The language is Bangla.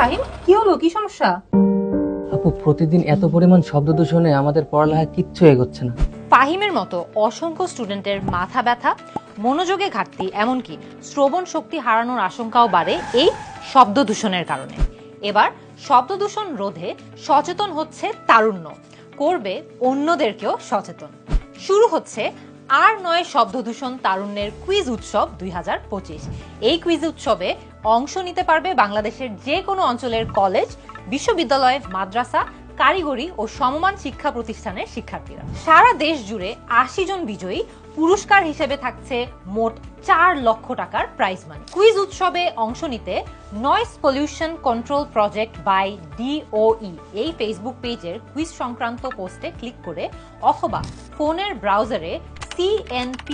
ফাহিম, কি হলো? কি সমস্যা? আপু, প্রতিদিন এত পরিমাণ শব্দ দূষণে আমাদের পড়ালেখা কিচ্ছু এগোচ্ছে না। ফাহিমের মতো অসংখ্য স্টুডেন্টের মাথা ব্যথা, মনোযোগে ঘাটতি, এমনকি শ্রবণ শক্তি হারানোর আশঙ্কাও বাড়ে এই শব্দ দূষণের কারণে। এবার শব্দ দূষণ রোধে সচেতন হচ্ছে তারুণ্য, করবে অন্যদেরকেও সচেতন। শুরু হচ্ছে আর 9 শব্দ দূষণ তারুণ্যের কুইজ উৎসব 2025। এই কুইজ উৎসবে অংশ নিতে পারবে বাংলাদেশের যে কোনো অঞ্চলের কলেজ, বিশ্ববিদ্যালয়, মাদ্রাসা, কারিগরি ও সমমান শিক্ষা প্রতিষ্ঠানের শিক্ষার্থীরা। সারা দেশ জুড়ে 80 জন বিজয়ী, পুরস্কার হিসেবে থাকছে মোট 4 লক্ষ টাকার প্রাইজ মানি। কুইজ উৎসবে অংশ নিতে noise pollution control project by DOE এই ফেসবুক পেজের কুইজ সংক্রান্ত পোস্টে ক্লিক করে অথবা ফোনের ব্রাউজারে CNP